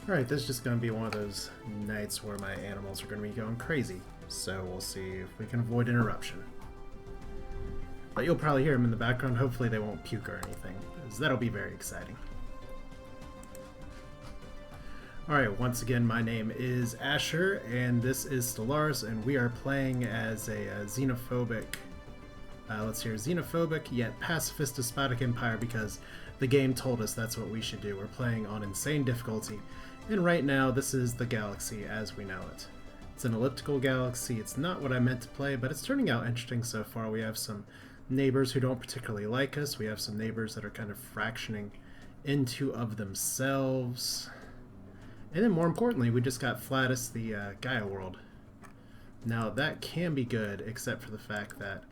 Alright, this is just going to be one of those nights where my animals are going to be going crazy. So we'll see if we can avoid interruption. But you'll probably hear them in the background. Hopefully they won't puke or anything, because that'll be very exciting. Alright, once again, my name is Asher, and this is Stellaris, and we are playing as a xenophobic, xenophobic yet pacifist despotic empire, because the game told us that's what we should do. We're playing on insane difficulty, and right now this is the galaxy as we know it. It's an elliptical galaxy. It's not what I meant to play, but it's turning out interesting so far. We have some neighbors who don't particularly like us. We have some neighbors that are kind of fractioning into of themselves. And then more importantly, we just got Flatus, the Gaia world. Now that can be good, except for the fact that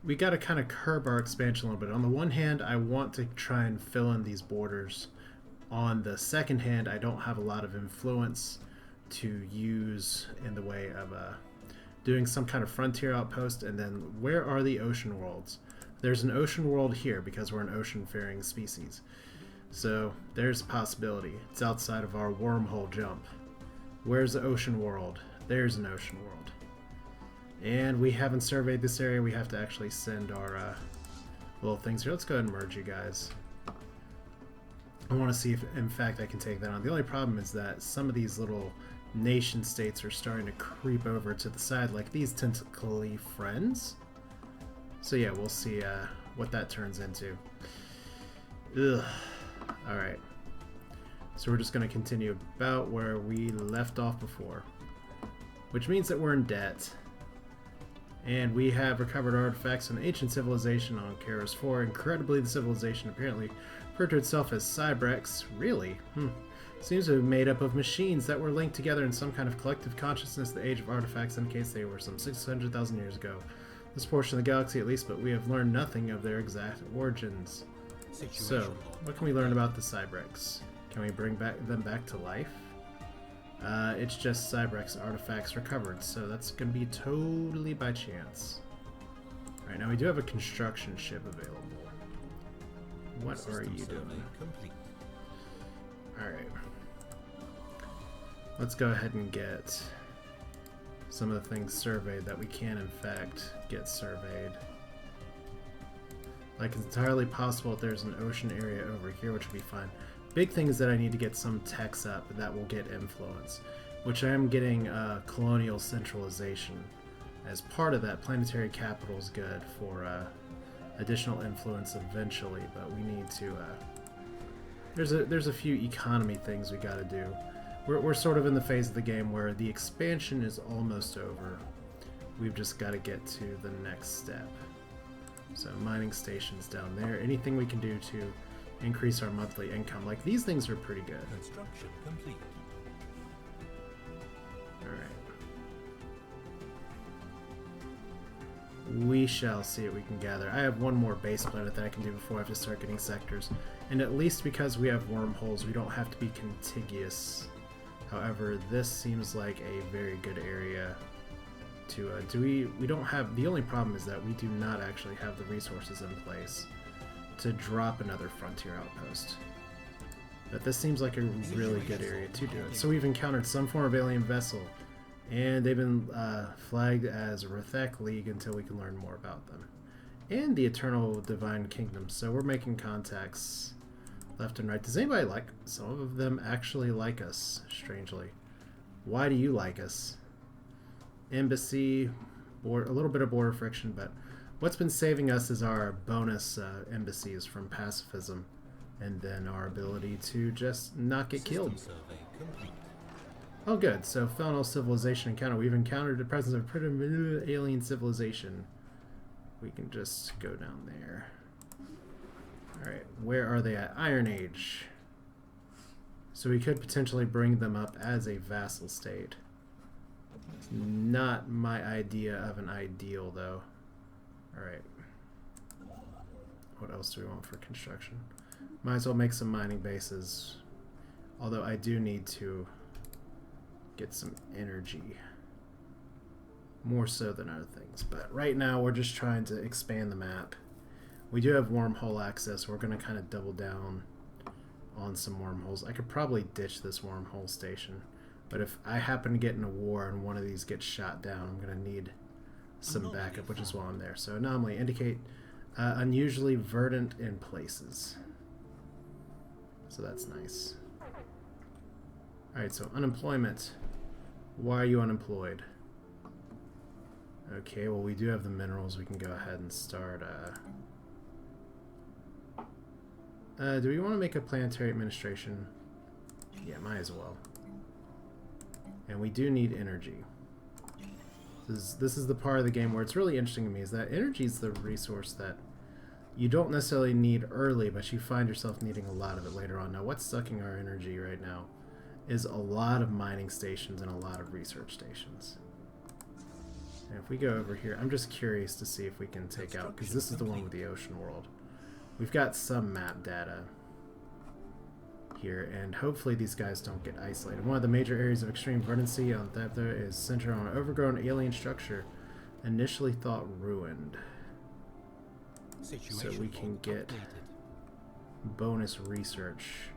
we got to kind of curb our expansion a little bit. On the one hand, I want to try and fill in these borders. On the second hand, I don't have a lot of influence to use in the way of doing some kind of frontier outpost. And then where are the ocean worlds? There's an ocean world here because we're an ocean-faring species. So there's a possibility. It's outside of our wormhole jump. Where's the ocean world? There's an ocean world. And we haven't surveyed this area. We have to actually send our little things here. Let's go ahead and merge you guys. I want to see if, in fact, I can take that on. The only problem is that some of these little nation states are starting to creep over to the side, like these tentacly friends. So yeah, we'll see what that turns into. Ugh. Alright. So we're just going to continue about where we left off before. Which means that we're in debt. And we have recovered artifacts from ancient civilization on Keros 4. Incredibly, the civilization apparently referred to itself as Cybrex. Really? Seems to be made up of machines that were linked together in some kind of collective consciousness. The age of artifacts indicates they were some 600,000 years ago. This portion of the galaxy at least, but we have learned nothing of their exact origins. So, what can we learn about the Cybrex? Can we bring them back to life? It's just Cybrex artifacts recovered, so that's going to be totally by chance. Alright, now we do have a construction ship available. What are you doing? Alright. Let's go ahead and get some of the things surveyed that we can in fact get surveyed. Like, it's entirely possible that there's an ocean area over here, which would be fine. Big thing is that I need to get some techs up that will get influence, which I am getting colonial centralization. As part of that, planetary capital is good for additional influence eventually, but we need to... There's a few economy things we gotta do. We're sort of in the phase of the game where the expansion is almost over. We've just got to get to the next step. So mining stations down there. Anything we can do to increase our monthly income. Like, these things are pretty good. Construction complete. Alright. We shall see what we can gather. I have one more base planet that I can do before I have to start getting sectors. And at least because we have wormholes, we don't have to be contiguous. However, this seems like a very good area to we don't have, the only problem is that we do not actually have the resources in place to drop another frontier outpost. But this seems like a really good area to do it. So we've encountered some form of alien vessel, and they've been flagged as a Rethek League until we can learn more about them. And the Eternal Divine Kingdom, so we're making contacts left and right. Does anybody like, some of them actually like us, strangely. Why do you like us? Embassy, a little bit of border friction, but what's been saving us is our bonus embassies from pacifism, and then our ability to just not get killed. Oh good, so Felnal civilization encounter. We've encountered the presence of primitive alien civilization. We can just go down there. Alright, where are they at? Iron Age. So we could potentially bring them up as a vassal state. It's not my idea of an ideal, though. Alright. What else do we want for construction? Might as well make some mining bases. Although I do need to get some energy. More so than other things. But right now we're just trying to expand the map. We do have wormhole access. We're going to kind of double down on some wormholes. I could probably ditch this wormhole station, but if I happen to get in a war and one of these gets shot down, I'm going to need some backup, which is why I'm there. So anomaly, indicate unusually verdant in places. So that's nice. Alright, so unemployment. Why are you unemployed? Okay, well we do have the minerals. We can go ahead and start... do we want to make a planetary administration? Yeah, might as well. And we do need energy. This is the part of the game where it's really interesting to me, is that energy is the resource that you don't necessarily need early, but you find yourself needing a lot of it later on. Now, what's sucking our energy right now is a lot of mining stations and a lot of research stations. And if we go over here, I'm just curious to see if we can take out, because this is the one with the ocean world. We've got some map data here, and hopefully these guys don't get isolated. One of the major areas of extreme verdancy on Thapta is centered on an overgrown alien structure, initially thought ruined. So we can get bonus research.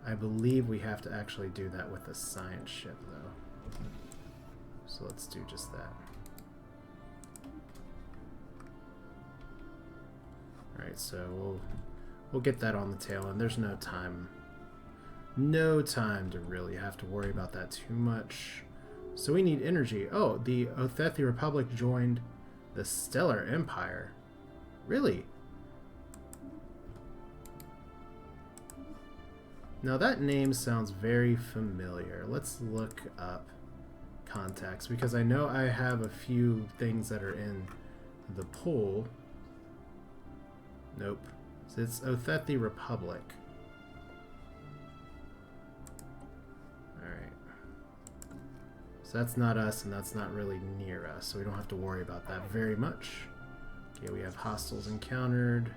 I believe we have to actually do that with a science ship, though. So let's do just that. Alright, so we'll get that on the tail end. There's no time to really have to worry about that too much. So we need energy. Oh, the Othethi Republic joined the Stellar Empire. Really? Now that name sounds very familiar. Let's look up contacts, because I know I have a few things that are in the pool. Nope. So it's Othethi Republic. Alright. So that's not us, and that's not really near us, so we don't have to worry about that very much. Okay, we have hostiles encountered.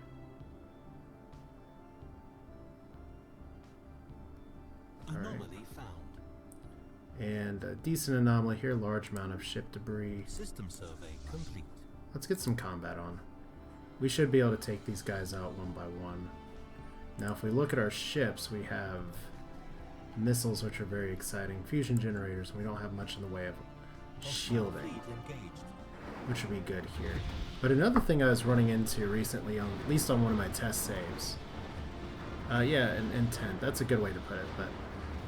Anomaly found. And a decent anomaly here, large amount of ship debris. System survey complete. Let's get some combat on. We should be able to take these guys out one by one. Now if we look at our ships, we have missiles, which are very exciting, fusion generators, and we don't have much in the way of shielding, which would be good here. But another thing I was running into recently, at least on one of my test saves, yeah, an intent, that's a good way to put it, but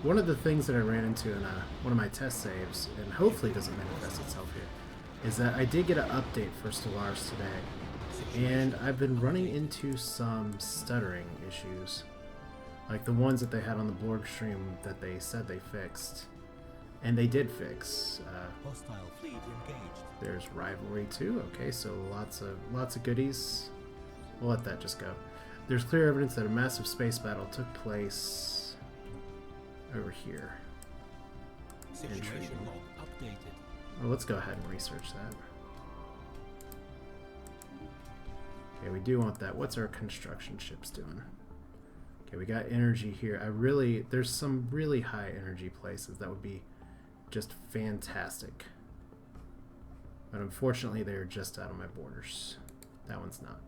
one of the things that I ran into in one of my test saves, and hopefully doesn't manifest itself here, is that I did get an update for Stellaris today, and I've been running into some stuttering issues, like the ones that they had on the blog stream that they said they fixed, and they did fix. Hostile fleet engaged. There's rivalry too. Okay, so lots of goodies. We'll let that just go. There's clear evidence that a massive space battle took place over here. Situation log updated. Well, let's go ahead and research that. Okay, we do want that. What's our construction ships doing? Okay, we got energy here. There's some really high energy places that would be just fantastic. But unfortunately, they're just out of my borders. That one's not.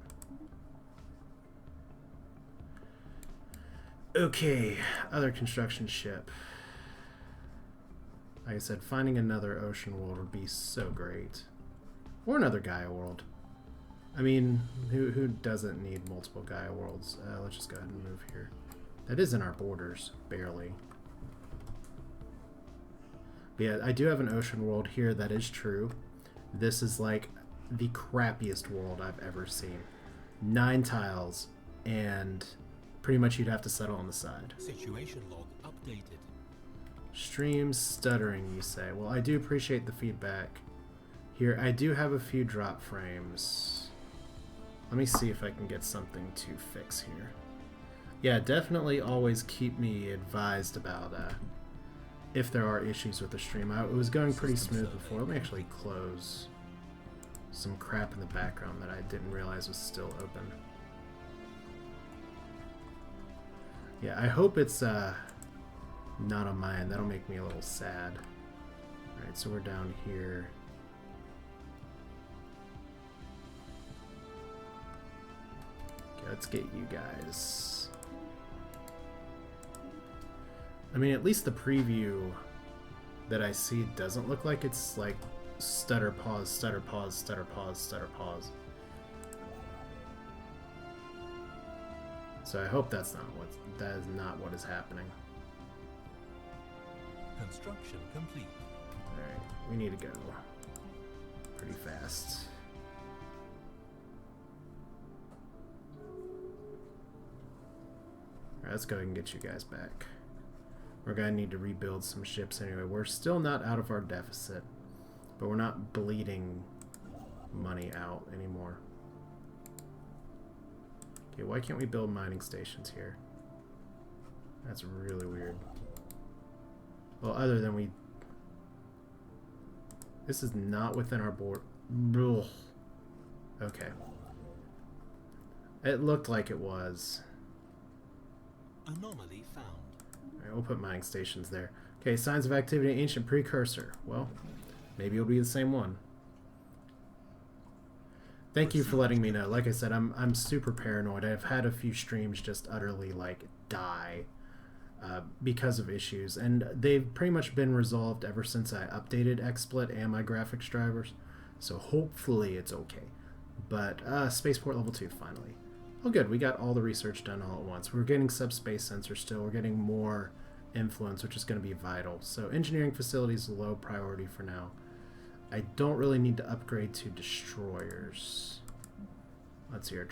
Okay, other construction ship. Like I said, finding another ocean world would be so great. Or another Gaia world. I mean, who doesn't need multiple Gaia worlds? Let's just go ahead and move here. That is in our borders, barely. But yeah, I do have an ocean world here, that is true. This is like the crappiest world I've ever seen. 9 tiles, and pretty much you'd have to settle on the side. Situation log updated. Stream stuttering, you say. Well, I do appreciate the feedback. Here, I do have a few drop frames. Let me see if I can get something to fix here. Yeah, definitely always keep me advised about if there are issues with the stream. It was going pretty smooth before. Let me actually close some crap in the background that I didn't realize was still open. Yeah, I hope it's not on mine. That'll make me a little sad. Alright, so we're down here. Okay, let's get you guys. I mean, at least the preview that I see doesn't look like it's like stutter, pause, stutter, pause, stutter, pause, stutter, pause. So I hope that is not what is happening. Construction complete. Alright, we need to go pretty fast. Alright, let's go ahead and get you guys back. We're going to need to rebuild some ships anyway. We're still not out of our deficit, but we're not bleeding money out anymore. Okay, why can't we build mining stations here? That's really weird. Well, other than we... This is not within our board. Ugh. Okay. It looked like it was. Anomaly found. Alright, we'll put mining stations there. Okay, signs of activity, ancient precursor. Well, maybe it'll be the same one. Thank you for letting me know. Like I said, I'm super paranoid. I've had a few streams just utterly like die because of issues, and they've pretty much been resolved ever since I updated XSplit and my graphics drivers. So hopefully it's okay. But spaceport level 2 finally. Oh good, we got all the research done all at once. We're getting subspace sensors still. We're getting more influence, which is going to be vital. So engineering facilities low priority for now. I don't really need to upgrade to destroyers. Let's see here.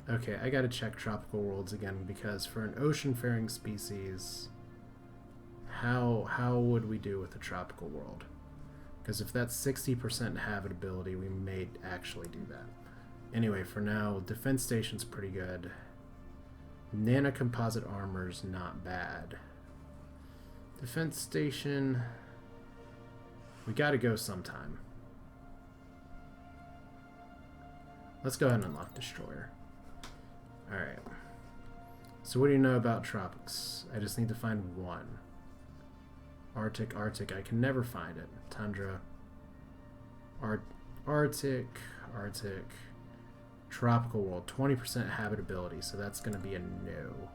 Okay, I gotta check tropical worlds again, because for an ocean-faring species, how would we do with a tropical world? Because if that's 60% habitability, we may actually do that. Anyway, for now, defense station's pretty good. Nanocomposite armor's not bad. Defense station... We gotta go sometime. Let's go ahead and unlock Destroyer. Alright. So what do you know about tropics? I just need to find one. Arctic. I can never find it. Tundra. Arctic. Tropical world. 20% habitability, so that's going to be a no.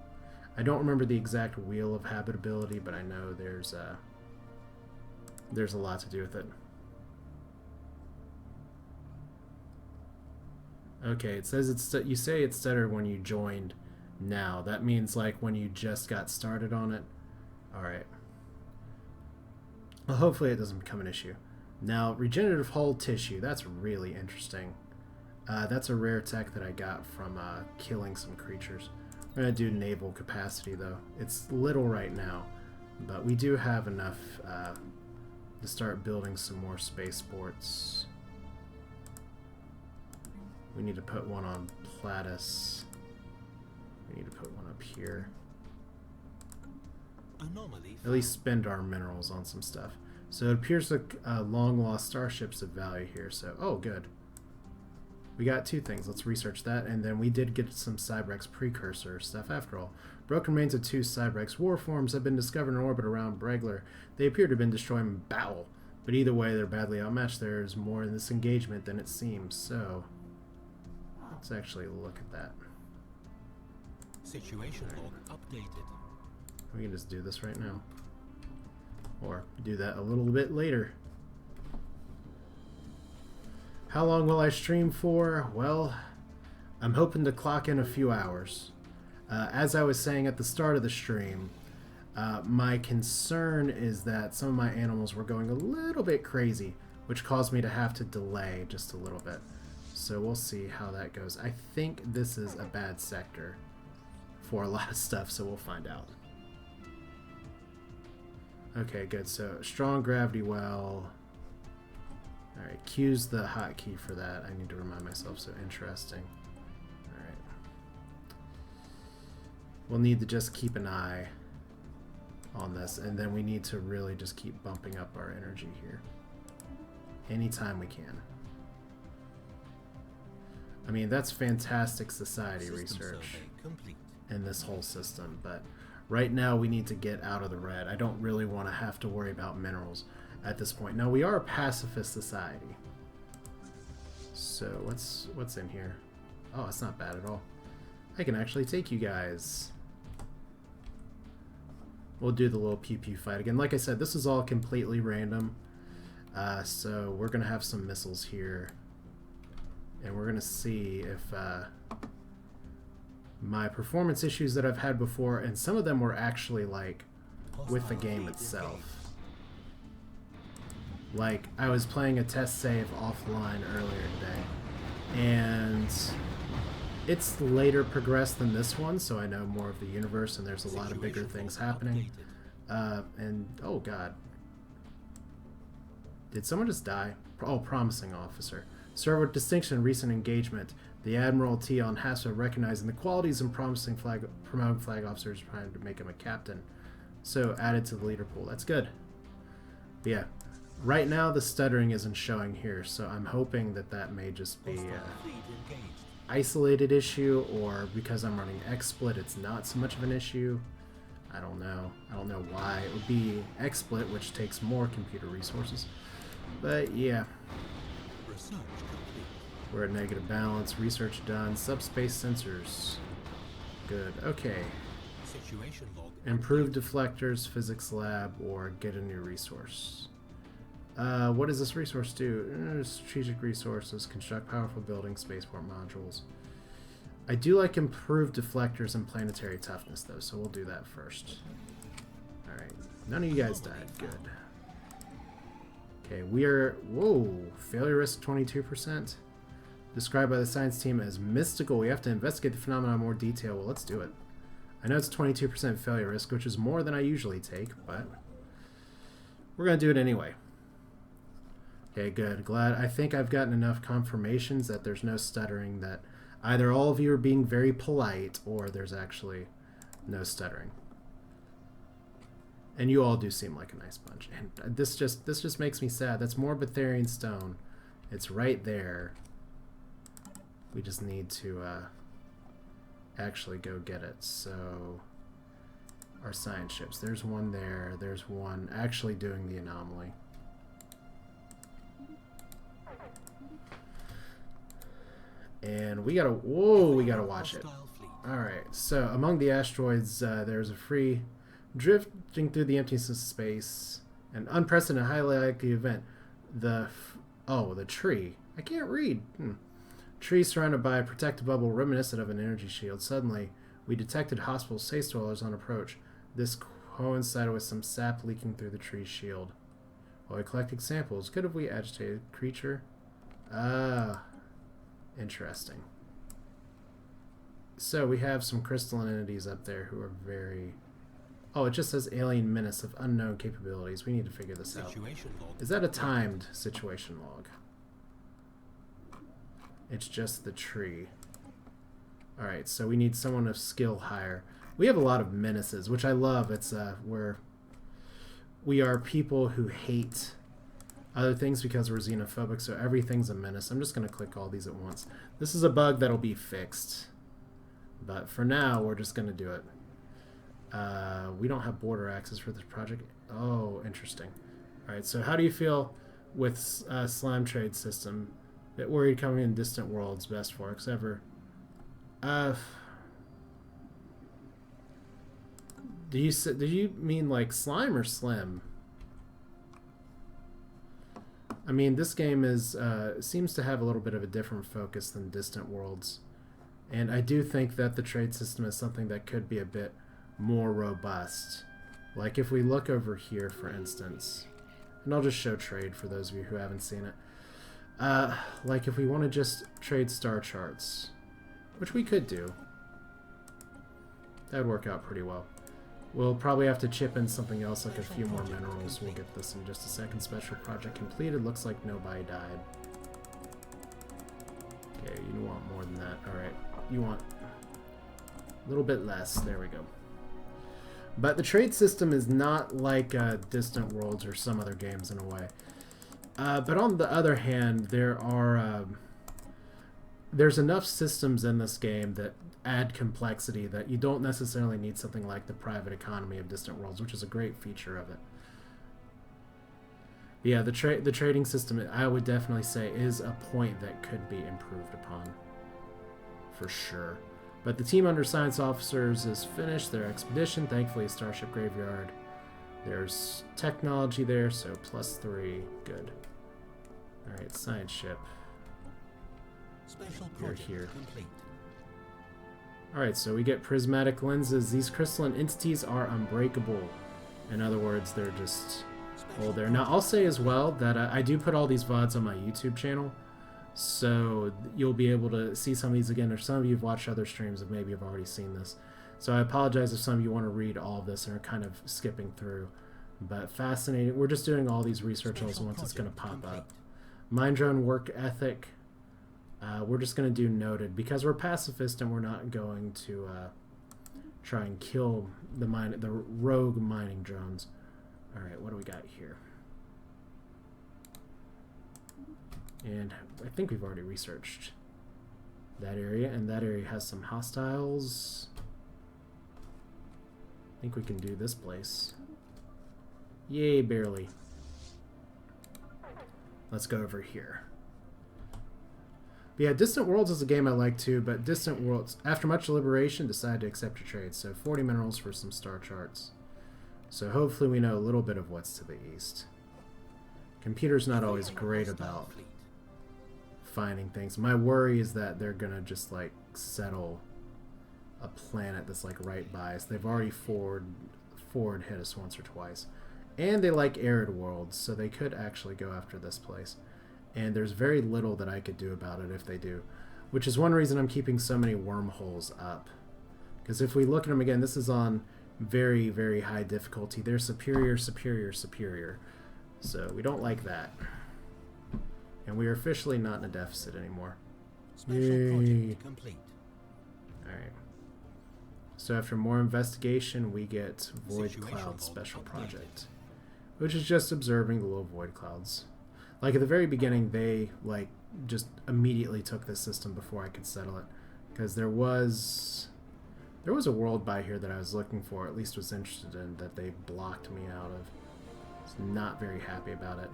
I don't remember the exact wheel of habitability, but I know there's a lot to do with it. Okay, it says you say it's stuttered when you joined now. That means like when you just got started on it. Alright. Well, hopefully it doesn't become an issue. Now, regenerative hull tissue. That's really interesting. That's a rare tech that I got from killing some creatures. We're going to do naval capacity, though. It's little right now, but we do have enough to start building some more spaceports. We need to put one on Platus. We need to put one up here. At least spend our minerals on some stuff. So it appears like long-lost starships of value here. So, oh, good. We got two things. Let's research that. And then we did get some Cybrex precursor stuff after all. Broken remains of two Cybrex war forms have been discovered in orbit around Bregler. They appear to have been destroyed in battle. But either way, they're badly outmatched. There is more in this engagement than it seems. So, let's actually look at that. Situation log updated. We can just do this right now. Or do that a little bit later. How long will I stream for? Well, I'm hoping to clock in a few hours. As I was saying at the start of the stream, my concern is that some of my animals were going a little bit crazy, which caused me to have to delay just a little bit. So we'll see how that goes. I think this is a bad sector for a lot of stuff, so we'll find out. Okay, good. So, strong gravity well. Alright, Q's the hotkey for that. I need to remind myself, so interesting. Alright. We'll need to just keep an eye on this, and then we need to really just keep bumping up our energy here. Anytime we can. I mean, that's fantastic society research in this whole system, but right now we need to get out of the red. I don't really want to have to worry about minerals at this point. Now, we are a pacifist society. So, what's in here? Oh, it's not bad at all. I can actually take you guys. we'll do the little pew pew fight again. Like I said, this is all completely random. So we're gonna have some missiles here, and we're gonna see if my performance issues that I've had before, and some of them were actually like with the game itself. Like, I was playing a test save offline earlier today, and it's later progressed than this one, so I know more of the universe, and there's a lot of bigger things happening. And, oh god. Did someone just die? Oh, promising officer. Served with distinction in recent engagement. The Admiralty on Hassa recognizing the qualities and promoting flag officers, trying to make him a captain. So, added to the leader pool. That's good. But yeah. Right now, the stuttering isn't showing here, so I'm hoping that that may just be an isolated issue, or because I'm running XSplit, it's not so much of an issue. I don't know. I don't know why. It would be XSplit, which takes more computer resources. But yeah. We're at negative balance. Research done. Subspace sensors. Good. Okay. Improve deflectors, physics lab, or get a new resource. What does this resource do? Strategic resources, construct powerful buildings, spaceport modules. I do like improved deflectors and planetary toughness, though, so we'll do that first. Alright, none of you guys died. Good. Okay, we are... Whoa! Failure risk 22%. Described by the science team as mystical. We have to investigate the phenomenon in more detail. Well, let's do it. I know it's 22% failure risk, which is more than I usually take, but we're going to do it anyway. Okay, good. Glad. I think I've gotten enough confirmations that there's no stuttering, that either all of you are being very polite or there's actually no stuttering. And you all do seem like a nice bunch. And this just makes me sad. That's more Betharian stone. It's right there. We just need to actually go get it. So our science ships. There's one there. There's one actually doing the anomaly. And we gotta, whoa, we gotta watch it. Alright, so among the asteroids, there's a free drifting through the emptiness of space. An unprecedented, highly likely event. The tree. I can't read. Tree surrounded by a protective bubble reminiscent of an energy shield. Suddenly, we detected hostile space dwellers on approach. This coincided with some sap leaking through the tree's shield. While we collected samples, could have we agitated creature? Interesting. So we have some crystalline entities up there who are very... Oh, it just says alien menace of unknown capabilities. We need to figure this out. Is that a timed situation log? It's just the tree. Alright, so we need someone of skill higher. We have a lot of menaces, which I love. It's we are people who hate other things because we're xenophobic, so everything's a menace. I'm just going to click all these at once. This is a bug that'll be fixed. But for now, we're just going to do it. We don't have border access for this project. Oh, interesting. Alright, so how do you feel with slime trade system? Bit worried coming in distant worlds, best for X ever. Do you mean like slime or slim? I mean, this game is seems to have a little bit of a different focus than Distant Worlds. And I do think that the trade system is something that could be a bit more robust. Like if we look over here, for instance, and I'll just show trade for those of you who haven't seen it. Like if we want to just trade star charts, which we could do, that would work out pretty well. We'll probably have to chip in something else, like a few more minerals. We'll get this in just a second. Special project completed. Looks like nobody died. Okay, you want more than that. Alright, you want a little bit less. There we go. But the trade system is not like Distant Worlds or some other games in a way. But on the other hand, there's enough systems in this game that add complexity that you don't necessarily need something like the private economy of Distant Worlds, which is a great feature of it. But yeah, the trading system, I would definitely say, is a point that could be improved upon, for sure. But the team under science officers is finished their expedition. Thankfully, Starship Graveyard. There's technology there, so +3. Good. Alright, science ship. Special You're project here. complete. Alright, so we get prismatic lenses. These crystalline entities are unbreakable. In other words, they're just old there. Now, I'll say as well that I do put all these VODs on my YouTube channel, so you'll be able to see some of these again, or some of you have watched other streams and maybe have already seen this. So I apologize if some of you want to read all of this and are kind of skipping through. But fascinating. We're just doing all these research holes once it's going to pop up. Mind drone work ethic. We're just going to do noted because we're pacifist and we're not going to try and kill the rogue mining drones. Alright, what do we got here? And I think we've already researched that area, and that area has some hostiles. I think we can do this place. Yay, barely. Let's go over here. But yeah, Distant Worlds is a game I like too, but Distant Worlds, after much deliberation, decided to accept your trade. So 40 minerals for some star charts. So hopefully we know a little bit of what's to the east. Computer's not always great about finding things. My worry is that they're gonna just like settle a planet that's like right by us. They've already forward hit us once or twice. And they like arid worlds, so they could actually go after this place. And there's very little that I could do about it if they do. Which is one reason I'm keeping so many wormholes up. Because if we look at them again, this is on very, very high difficulty. They're superior, superior, superior. So we don't like that. And we are officially not in a deficit anymore. Special project complete. Alright. So after more investigation, we get Void Cloud Special Project. Which is just observing the little void clouds. Like at the very beginning, they like just immediately took this system before I could settle it. Because there was a world by here that I was looking for, at least was interested in, that they blocked me out of. I was not very happy about it.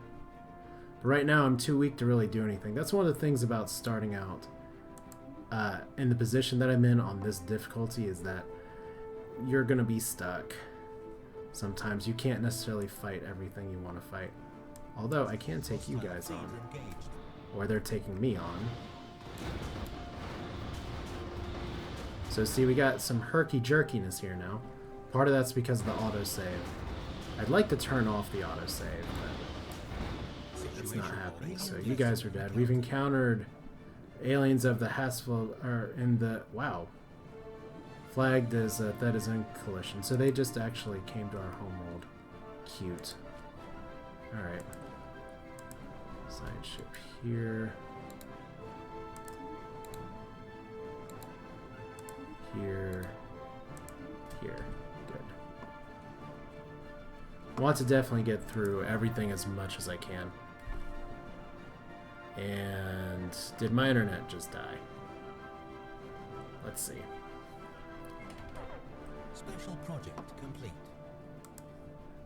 But right now, I'm too weak to really do anything. That's one of the things about starting out in the position that I'm in on this difficulty is that you're going to be stuck. Sometimes you can't necessarily fight everything you want to fight. Although, I can take you guys on. Or they're taking me on. So see, we got some herky-jerkiness here now. Part of that's because of the autosave. I'd like to turn off the autosave, but it's not happening. So you guys are dead. We've encountered aliens of the Hasfel, or in the, wow. Flagged as that is in collision. So they just actually came to our homeworld. Cute. Alright. Side ship here. Here. Here. Good. I want to definitely get through everything as much as I can. And did my internet just die? Let's see. Special project complete.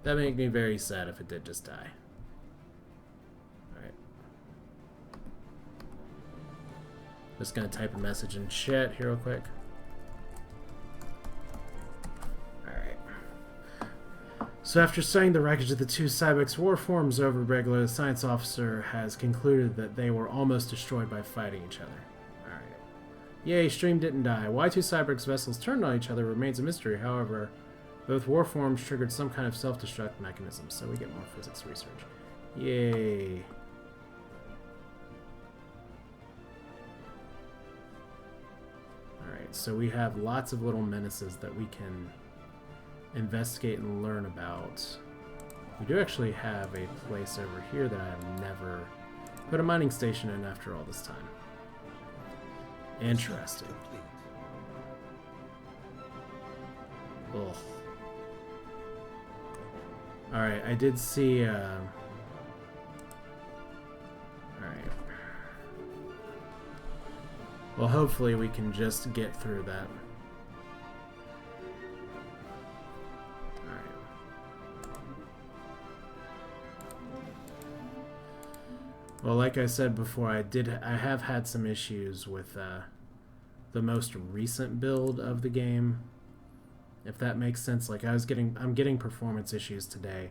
That'd make me very sad if it did just die. Alright. Just gonna type a message in chat here real quick. Alright. So after studying the wreckage of the two Cybex war forms over regular, the science officer has concluded that they were almost destroyed by fighting each other. Alright. Yay, Stream didn't die. Why two Cybex vessels turned on each other remains a mystery. However, both war forms triggered some kind of self-destruct mechanism, so we get more physics research. Yay. Alright, so we have lots of little menaces that we can investigate and learn about. We do actually have a place over here that I have never put a mining station in after all this time. Interesting. Ugh. Alright, I did see, Alright. Well, hopefully we can just get through that. Alright. Well, like I said before, I have had some issues with, the most recent build of the game, if that makes sense. Like I'm getting performance issues today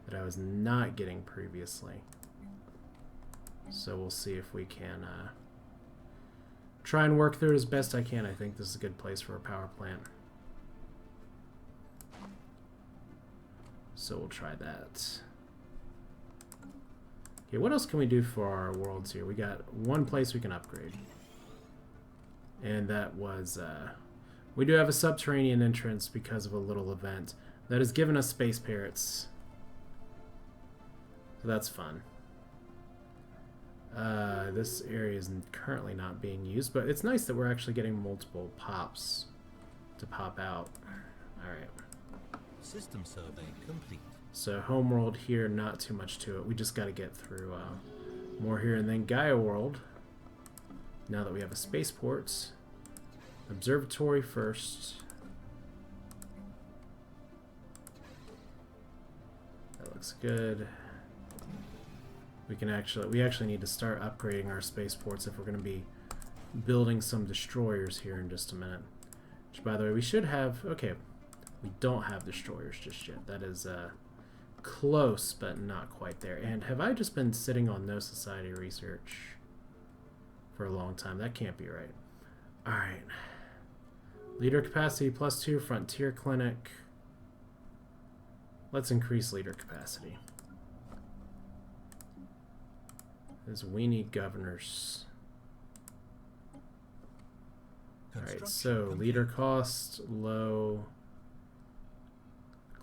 that I was not getting previously. So we'll see if we can try and work through it as best I can. I think this is a good place for a power plant. So we'll try that. Okay, what else can we do for our worlds here? We got one place we can upgrade. And that was, we do have a subterranean entrance because of a little event that has given us space parrots. So that's fun. This area is currently not being used, but it's nice that we're actually getting multiple pops to pop out. Alright. System survey complete. So homeworld here, not too much to it. We just got to get through more here. And then Gaia world, now that we have a spaceport. Observatory first. That looks good. We actually need to start upgrading our spaceports if we're going to be building some destroyers here in just a minute. Which, by the way, we should have. Okay, we don't have destroyers just yet. That is close, but not quite there. And have I just been sitting on no society research for a long time? That can't be right. All right. Leader capacity +2, frontier clinic. Let's increase leader capacity. Because we need governors. Alright, so leader cost, low.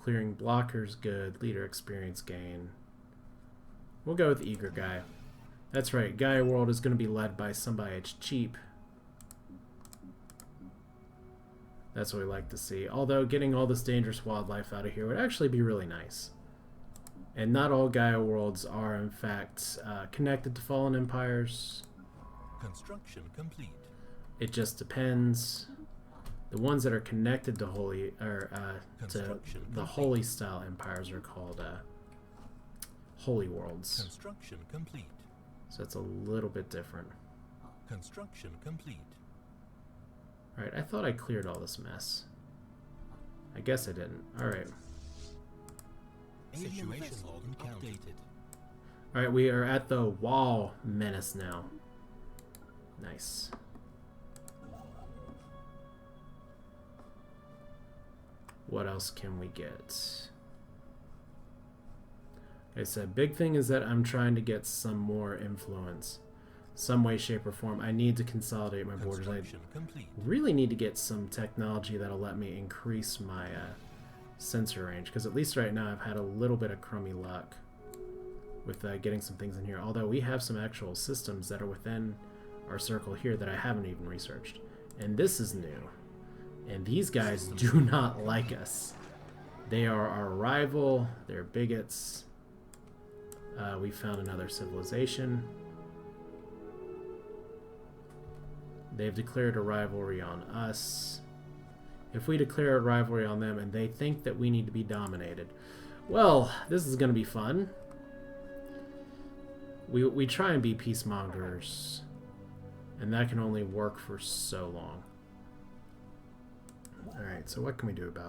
Clearing blockers, good. Leader experience gain. We'll go with eager guy. That's right, Gaia World is going to be led by somebody that's cheap. That's what we like to see. Although getting all this dangerous wildlife out of here would actually be really nice. And not all Gaia worlds are, in fact, connected to fallen empires. Construction complete. It just depends. The ones that are connected to holy, or to the holy style empires, are called holy worlds. Construction complete. So it's a little bit different. Construction complete. Alright, I thought I cleared all this mess. I guess I didn't. Alright. Situation log updated. Alright, we are at the wall menace now. Nice. What else can we get? Like I said, big thing is that I'm trying to get some more influence. Some way, shape, or form. I need to consolidate my borders. I really need to get some technology that'll let me increase my sensor range, because at least right now I've had a little bit of crummy luck with getting some things in here. Although we have some actual systems that are within our circle here that I haven't even researched. And this is new. And these guys do not like us. They are our rival. They're bigots. We found another civilization. They've declared a rivalry on us. If we declare a rivalry on them and they think that we need to be dominated, well, this is going to be fun. We try and be peacemongers, and that can only work for so long. Alright, so what can we do about it?